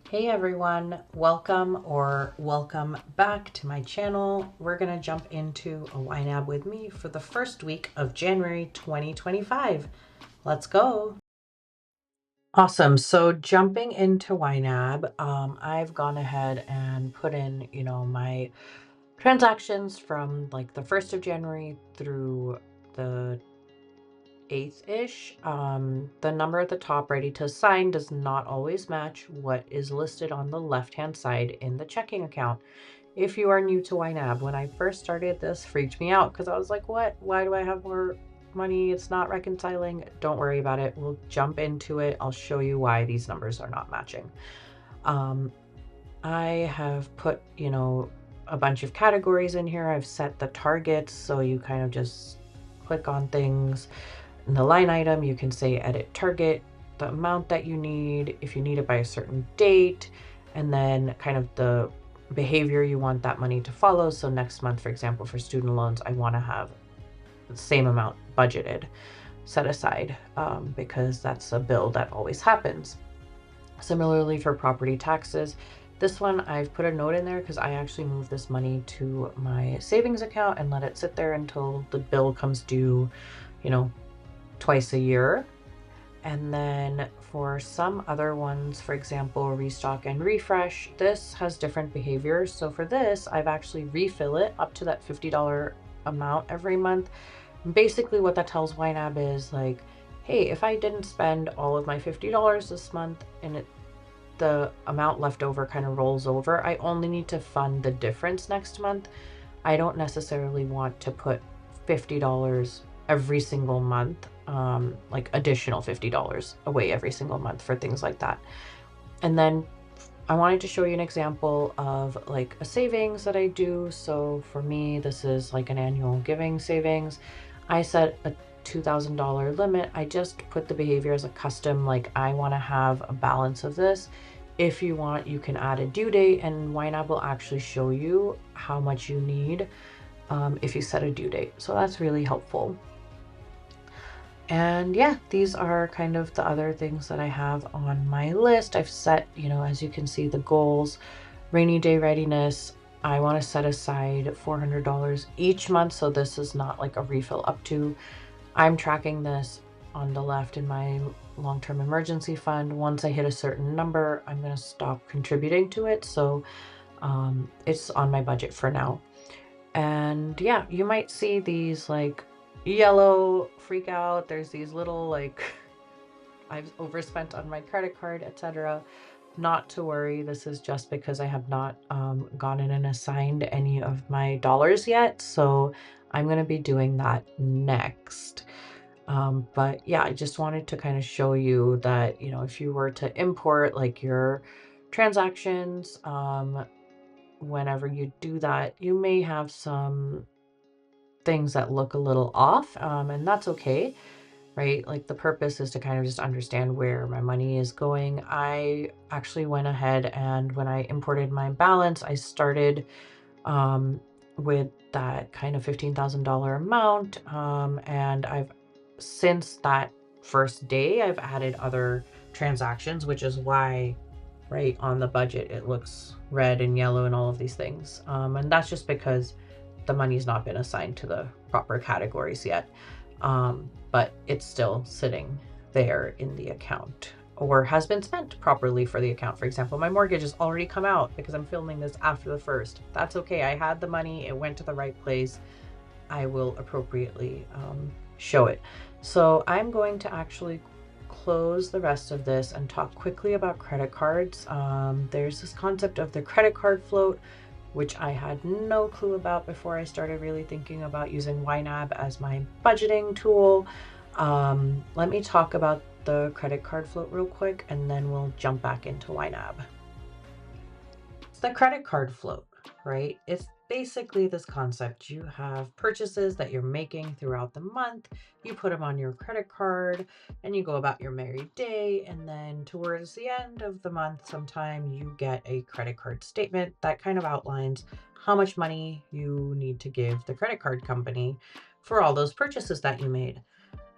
Hey everyone, welcome back to my channel. We're going to jump into a YNAB with me for the first week of January 2025. Let's go. Awesome. So jumping into YNAB, I've gone ahead and put in, my transactions from like the 1st of January through the 8th-ish. The number at the top ready to assign does not always match what is listed on the left-hand side in the checking account. If you are new to YNAB, when I first started, this freaked me out because I was like, what? Why do I have more money? It's not reconciling. Don't worry about it. We'll jump into it. I'll show you why these numbers are not matching. I have put, a bunch of categories in here. I've set the targets, so you kind of just click on things. In the line item, you can say edit target, the amount that you need, if you need it by a certain date, and then kind of the behavior you want that money to follow. So next month, for example, for student loans, I want to have the same amount budgeted, set aside, because that's a bill that always happens. Similarly for property taxes, this one I've put a note in there because I actually moved this money to my savings account and let it sit there until the bill comes due, twice a year. And then for some other ones, for example, restock and refresh, this has different behaviors. So for this, I've actually refill it up to that $50 amount every month. And basically what that tells YNAB is like, hey, if I didn't spend all of my $50 this month and the amount left over kind of rolls over, I only need to fund the difference next month. I don't necessarily want to put $50 every single month, like additional $50 away every single month for things like that. And then I wanted to show you an example of like a savings that I do. So for me, this is like an annual giving savings. I set a $2,000 limit. I just put the behavior as a custom, like I want to have a balance of this. If you want, you can add a due date, and YNAB will actually show you how much you need if you set a due date. So that's really helpful. And yeah, these are kind of the other things that I have on my list. I've set, as you can see, the goals, rainy day readiness. I want to set aside $400 each month. So this is not like a refill up to. I'm tracking this on the left in my long-term emergency fund. Once I hit a certain number, I'm going to stop contributing to it. So it's on my budget for now. And yeah, you might see these like yellow freak out. There's these little like I've overspent on my credit card, etc. Not to worry. This is just because I have not gone in and assigned any of my dollars yet. So I'm going to be doing that next. But yeah, I just wanted to kind of show you that, if you were to import like your transactions, whenever you do that, you may have some things that look a little off, and that's okay, right? Like the purpose is to kind of just understand where my money is going. I actually went ahead and when I imported my balance, I started with that kind of $15,000 amount, and since that first day, I've added other transactions, which is why right on the budget it looks red and yellow and all of these things, and that's just because the money's not been assigned to the proper categories yet, but it's still sitting there in the account or has been spent properly for the account. For example, my mortgage has already come out because I'm filming this after the first. That's okay. I had the money. It went to the right place. I will appropriately show it. So I'm going to actually close the rest of this and talk quickly about credit cards. There's this concept of the credit card float, which I had no clue about before I started really thinking about using YNAB as my budgeting tool. Let me talk about the credit card float real quick, and then we'll jump back into YNAB. The credit card float, right? It's basically this concept. You have purchases that you're making throughout the month. You put them on your credit card and you go about your merry day. And then towards the end of the month, sometime you get a credit card statement that kind of outlines how much money you need to give the credit card company for all those purchases that you made.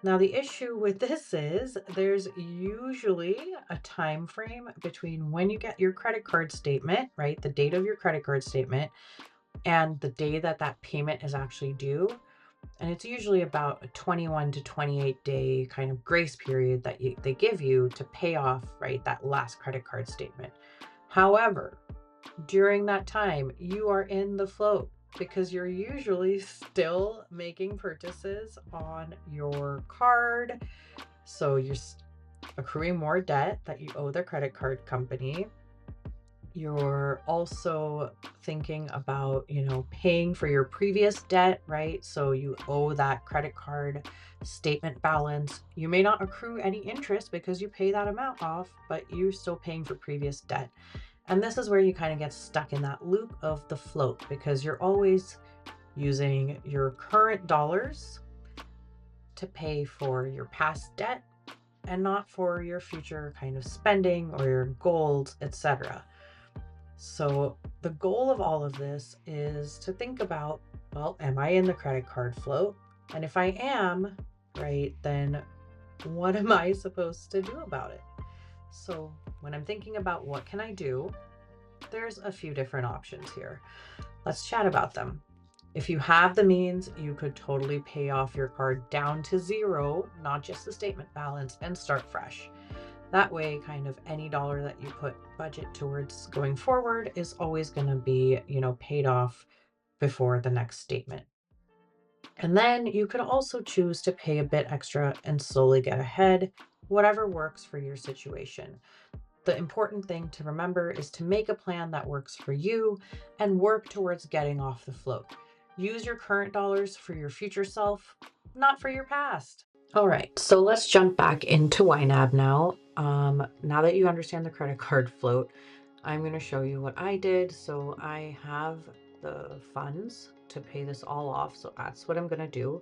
Now, the issue with this is there's usually a time frame between when you get your credit card statement, right? The date of your credit card statement and the day that that payment is actually due. And it's usually about a 21 to 28 day kind of grace period that they give you to pay off, right, that last credit card statement. However, during that time, you are in the float because you're usually still making purchases on your card. So you're accruing more debt that you owe the credit card company. You're also thinking about, paying for your previous debt, right? So you owe that credit card statement balance. You may not accrue any interest because you pay that amount off, but you're still paying for previous debt. And this is where you kind of get stuck in that loop of the float because you're always using your current dollars to pay for your past debt and not for your future kind of spending or your goals, etc. So the goal of all of this is to think about, well, am I in the credit card float? And if I am, right, then what am I supposed to do about it? So when I'm thinking about what can I do, there's a few different options here. Let's chat about them. If you have the means, you could totally pay off your card down to zero, not just the statement balance, and start fresh. That way, kind of any dollar that you put budget towards going forward is always going to be, paid off before the next statement. And then you could also choose to pay a bit extra and slowly get ahead, whatever works for your situation. The important thing to remember is to make a plan that works for you and work towards getting off the float. Use your current dollars for your future self, not for your past. All right, so let's jump back into YNAB now. Now that you understand the credit card float, I'm going to show you what I did. So I have the funds to pay this all off. So that's what I'm going to do.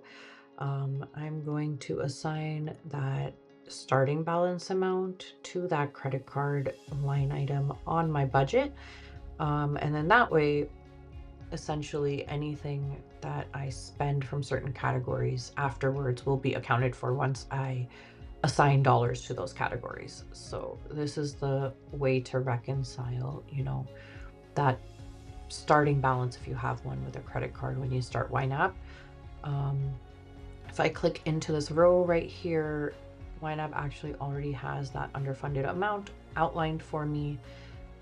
I'm going to assign that starting balance amount to that credit card line item on my budget. And then that way, essentially anything that I spend from certain categories afterwards will be accounted for once I assign dollars to those categories. So this is the way to reconcile, that starting balance if you have one with a credit card when you start YNAB. If I click into this row right here, YNAB actually already has that underfunded amount outlined for me,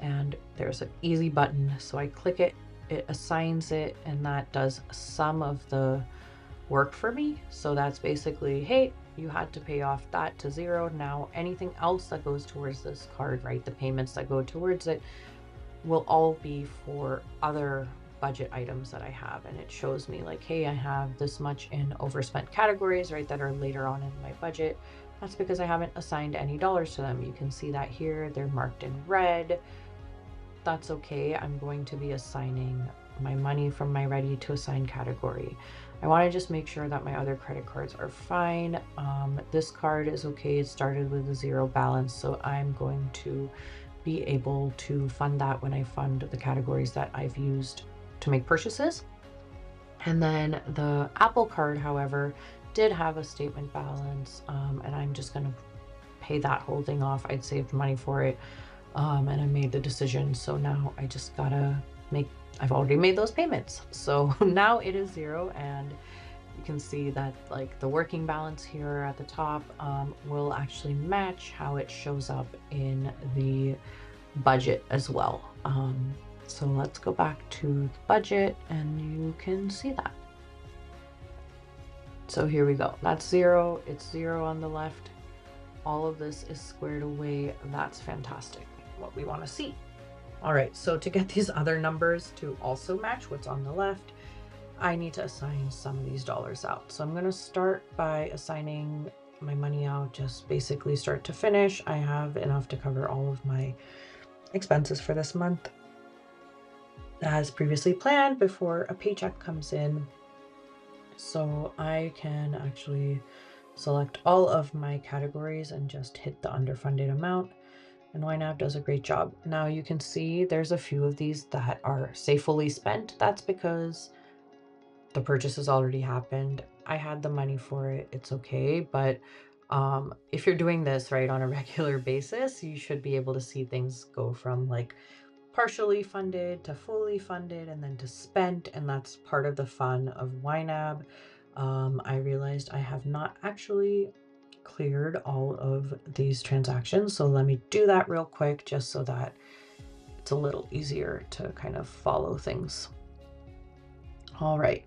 and there's an easy button. So I click it, it assigns it, and that does some of the work for me. So that's basically, hey, you had to pay off that to zero. Now anything else that goes towards this card, right, the payments that go towards it will all be for other budget items that I have. And it shows me like, hey, I have this much in overspent categories, right, that are later on in my budget. That's because I haven't assigned any dollars to them. You can see that here, they're marked in red. That's okay. I'm going to be assigning my money from my ready to assign category. I want to just make sure that my other credit cards are fine. This card is okay. It started with a zero balance, so I'm going to be able to fund that when I fund the categories that I've used to make purchases. And then the Apple card, however, did have a statement balance, and I'm just going to pay that whole thing off. I'd saved money for it, and I made the decision. So now I just gotta I've already made those payments. So now it is zero, and you can see that like the working balance here at the top will actually match how it shows up in the budget as well. So let's go back to the budget and you can see that. So here we go. That's zero. It's zero on the left. All of this is squared away. That's fantastic. What we want to see. All right, so to get these other numbers to also match what's on the left, I need to assign some of these dollars out. So I'm going to start by assigning my money out, just basically start to finish. I have enough to cover all of my expenses for this month as previously planned before a paycheck comes in. So I can actually select all of my categories and just hit the underfunded amount. And YNAB does a great job. Now you can see there's a few of these that are safely spent. That's because the purchase has already happened. I had the money for it, it's okay. But if you're doing this right on a regular basis, you should be able to see things go from like partially funded to fully funded and then to spent, and that's part of the fun of YNAB. I realized I have not actually cleared all of these transactions, so let me do that real quick just so that it's a little easier to kind of follow things. All right.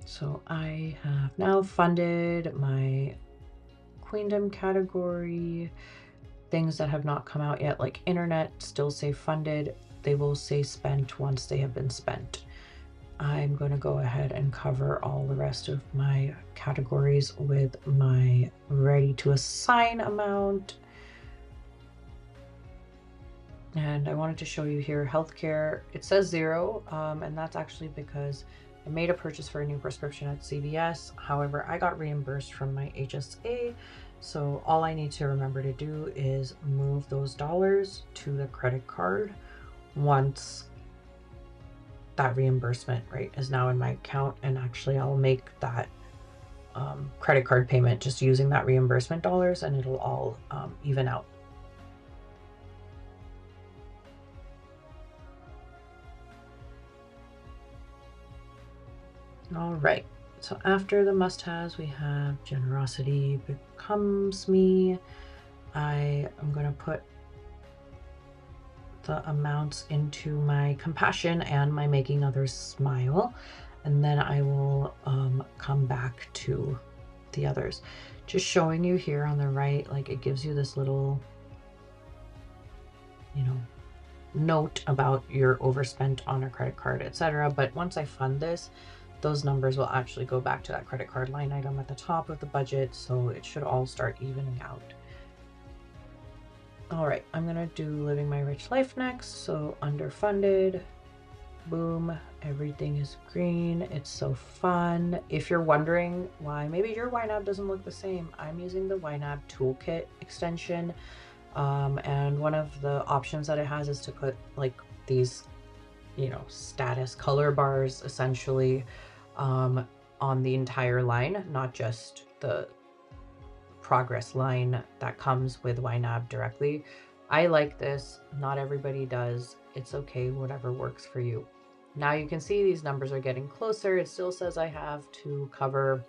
So I have now funded my Queendom category. Things that have not come out yet, like internet, still say funded. They will say spent once they have been spent. I'm going to go ahead and cover all the rest of my categories with my ready to assign amount. And I wanted to show you here, healthcare, it says 0, and that's actually because I made a purchase for a new prescription at CVS. However, I got reimbursed from my HSA. So all I need to remember to do is move those dollars to the credit card once that reimbursement rate is now in my account. And actually I'll make that credit card payment just using that reimbursement dollars, and it'll all even out. All right, so after the must-haves, we have generosity becomes me. I am going to put the amounts into my compassion and my making others smile, and then I will come back to the others. Just showing you here on the right, like it gives you this little, you know, note about your overspent on a credit card, etc. But once I fund this, those numbers will actually go back to that credit card line item at the top of the budget, so it should all start evening out. All right, I'm gonna do living my rich life next. So underfunded, boom, everything is green. It's so fun. If you're wondering why maybe your YNAB doesn't look the same, I'm using the YNAB toolkit extension. And one of the options that it has is to put like these, you know, status color bars essentially on the entire line, not just the progress line that comes with YNAB directly. I like this. Not everybody does. It's okay, whatever works for you. Now you can see these numbers are getting closer. It still says I have to cover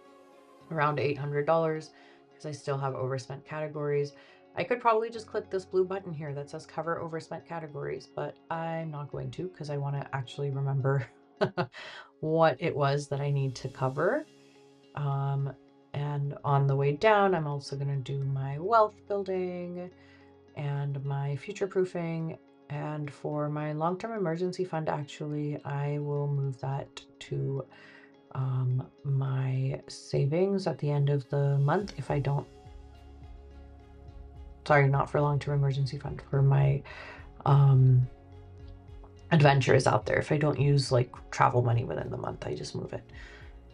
around $800 because I still have overspent categories. I could probably just click this blue button here that says cover overspent categories, but I'm not going to because I want to actually remember what it was that I need to cover. And on the way down, I'm also going to do my wealth building and my future proofing. And for my long-term emergency fund, actually, I will move that to my savings at the end of the month if I don't, sorry, not for long-term emergency fund, for my adventures out there. If I don't use like travel money within the month, I just move it.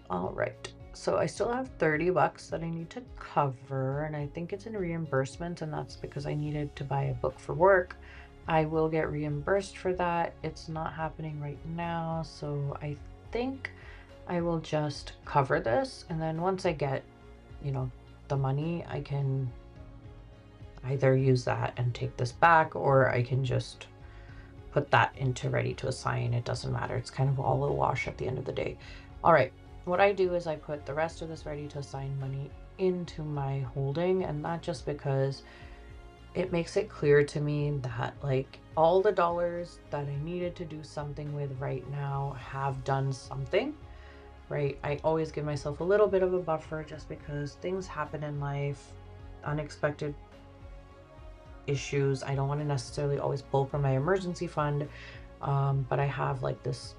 All right. So I still have 30 bucks that I need to cover, and I think it's in reimbursement, and that's because I needed to buy a book for work. I will get reimbursed for that. It's not happening right now, so I think I will just cover this, and then once I get, you know, the money, I can either use that and take this back, or I can just put that into ready to assign. It doesn't matter. It's kind of all a wash at the end of the day. All right. What I do is I put the rest of this ready to assign money into my holding, and not just because it makes it clear to me that like all the dollars that I needed to do something with right now have done something, right? I always give myself a little bit of a buffer just because things happen in life, unexpected issues. I don't want to necessarily always pull from my emergency fund, but I have like this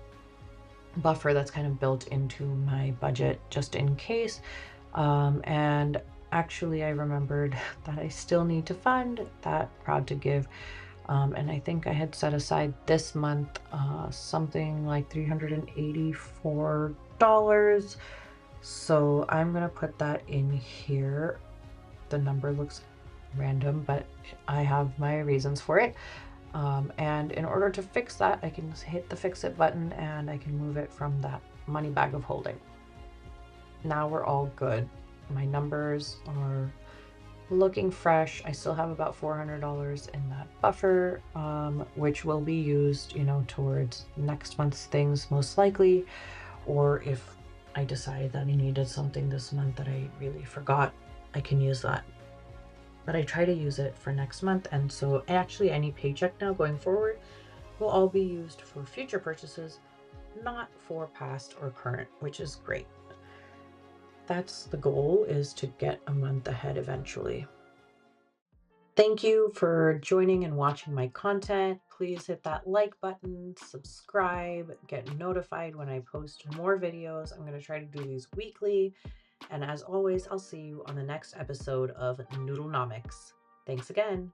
buffer that's kind of built into my budget just in case. And actually I remembered that I still need to fund that Proud to Give, and I think I had set aside this month something like $384, so I'm gonna put that in here. The number looks random, but I have my reasons for it. And in order to fix that, I can hit the fix it button and I can move it from that money bag of holding. Now we're all good. My numbers are looking fresh. I still have about $400 in that buffer, which will be used, towards next month's things most likely, or if I decide that I needed something this month that I really forgot, I can use that. But I try to use it for next month, and so actually any paycheck now going forward will all be used for future purchases, not for past or current, which is great. That's the goal, is to get a month ahead eventually. Thank you for joining and watching my content. Please hit that like button, subscribe, get notified when I post more videos. I'm going to try to do these weekly. And as always, I'll see you on the next episode of Noodlenomics. Thanks again.